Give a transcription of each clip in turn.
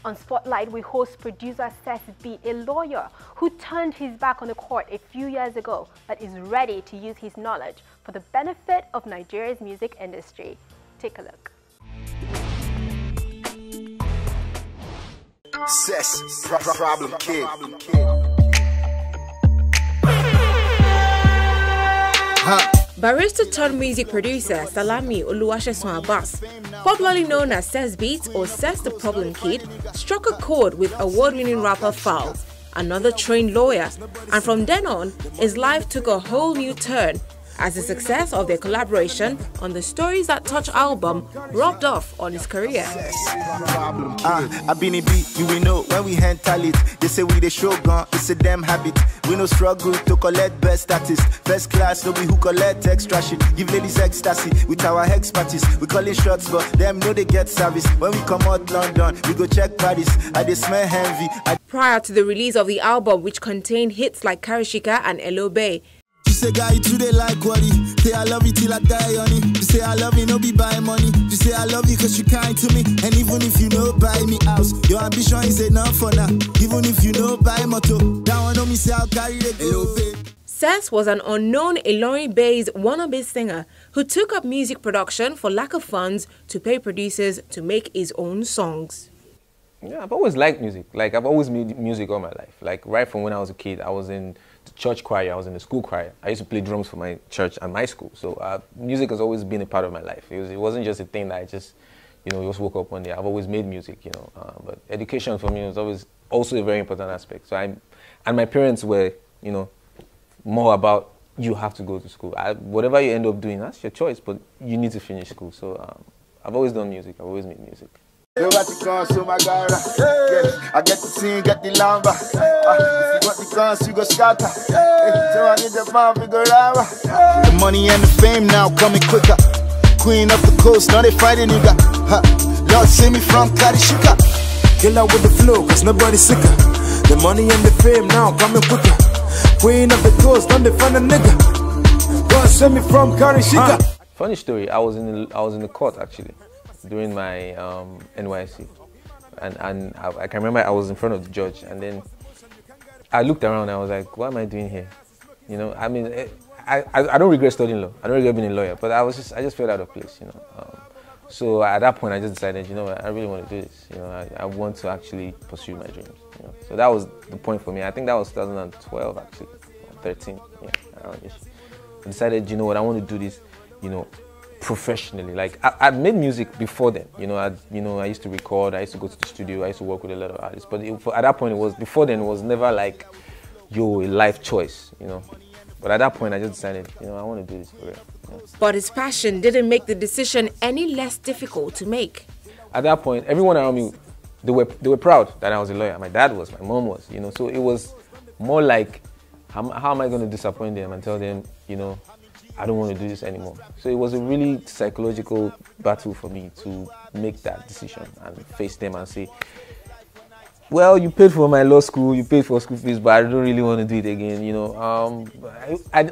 On Spotlight, we host producer Sess, a lawyer who turned his back on the court a few years ago but is ready to use his knowledge for the benefit of Nigeria's music industry. Take a look. Sess, problem kid. Barrister turned music producer Salami Oluwasesan Abass, popularly known as Sess Beats or Sess the Problem Kid, struck a chord with award-winning rapper Falz, another trained lawyer, and from then on, his life took a whole new turn as the success of their collaboration on the Stories That Touch album rubbed off on his career. I been a beat, you will know when we handle it. They say we the show gun, it's a damn habit. We no struggle to collect best status. First class, no be who collect extra shit. Give ladies ecstasy with our expertise. We call it shots, but them know they get service. When we come out London, we go check Paris. I they smell envy. Prior to the release of the album, which contained hits like Karishika and Ello, you say guy today like worry. Say I love you till I die, honey. You say I love you, no be buy money. You say I love you cause you kind to me. And even if you know buy me house, your ambition is enough for now. Even if you know buy motor, that one know me say I'll carry the go. Sess was an unknown Ilorin-based wannabe singer who took up music production for lack of funds to pay producers to make his own songs. Yeah, I've always liked music. Like, I've always made music all my life. Like, right from when I was a kid, I was in the church choir, I was in the school choir. I used to play drums for my church and my school. So music has always been a part of my life. It wasn't just a thing that I just, just woke up one day. I've always made music, But education for me was always also a very important aspect. So and my parents were, more about you have to go to school. Whatever you end up doing, that's your choice, but you need to finish school. So I've always done music. I've always made music. I get to sing, get the lamba. If you got the guns, you go scatter. So I need the bomb, we go rava. The money and the fame now coming quicker. Queen of the coast, now they fighting nigga. Lord save me from Karishika. Kill out with the flow, cause nobody's sicker. The money and the fame now coming quicker. Queen of the coast, now they find a nigga. God save me from Karishika. Funny story, I was in the court actually during my NYC, and I can remember I was in front of the judge, and then I looked around and I was like, what am I doing here? I mean, I don't regret studying law. I don't regret being a lawyer, but I just felt out of place, So at that point, I just decided, I really want to do this. I want to actually pursue my dreams. So that was the point for me. I think that was 2012 actually, or 13, yeah, around this. I decided, I want to do this, professionally. Like I'd made music before then, I used to record, I used to go to the studio, I used to work with a lot of artists. But at that point, before then, it was never like, a life choice, But at that point, I just decided, I want to do this for real. But his passion didn't make the decision any less difficult to make. At that point, everyone around me, they were proud that I was a lawyer. My dad was, my mom was, So it was more like, how am I going to disappoint them and tell them, I don't want to do this anymore. So it was a really psychological battle for me to make that decision and face them and say, well, you paid for my law school, you paid for school fees, but I don't really want to do it again,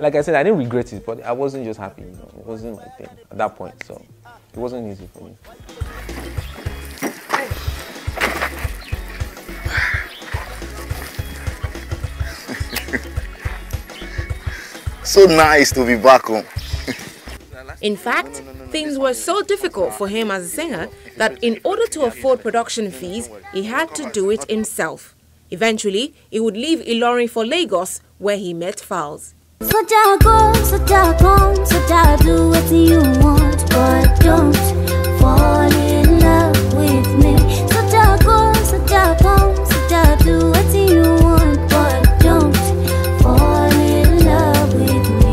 like I said, I didn't regret it, but I wasn't just happy, It wasn't my thing at that point, so it wasn't easy for me. So nice to be back home. In fact, things were so difficult for him as a singer that in order to afford production fees, he had to do it himself. Eventually, he would leave Ilorin for Lagos, where he met Falz. So do what you want, but don't fall in love with me. So do what you want, but don't fall in love with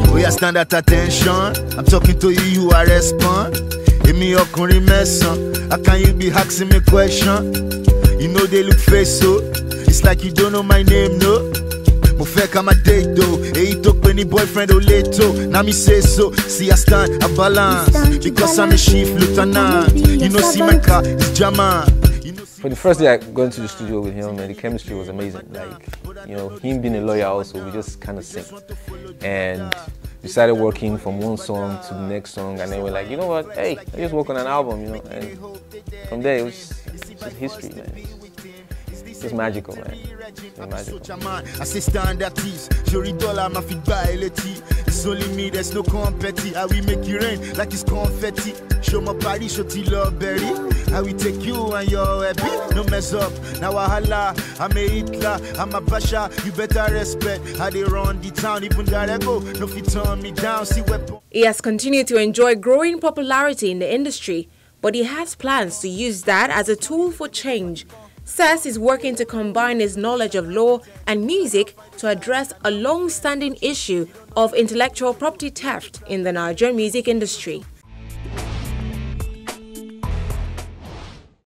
me. We are stand at attention. I'm talking to you, you are respond. Give me your curry mess on. How can you be asking me question? They look face so. It's like you don't know my name, no. Mo fẹ́ ká má date though. Èyí tó pè ní boyfriend ò lè tó. Now me say so. See I stand, I balance. Because I'm a chief lieutenant. See my car, it's German. For the first day I got into the studio with him, and the chemistry was amazing. Like, him being a lawyer also, we just kind of synced. And we started working from one song to the next song, and then we're like, you know what, hey, let's just work on an album, And from there, it was just history, man. It's magical, man. It's magical. Assistant artist, Shori dollar, my feet by it's only me, there's no competi. How we make it rain like it's confetti. Show my body, show love berry. How we take you and your happy. No mess up. Now I I'm a Hitler, I'm a Basha. You better respect how they run the town. Even that I go, no fit turn me down. See weapon. He has continued to enjoy growing popularity in the industry, but he has plans to use that as a tool for change. Sess is working to combine his knowledge of law and music to address a long-standing issue of intellectual property theft in the Nigerian music industry.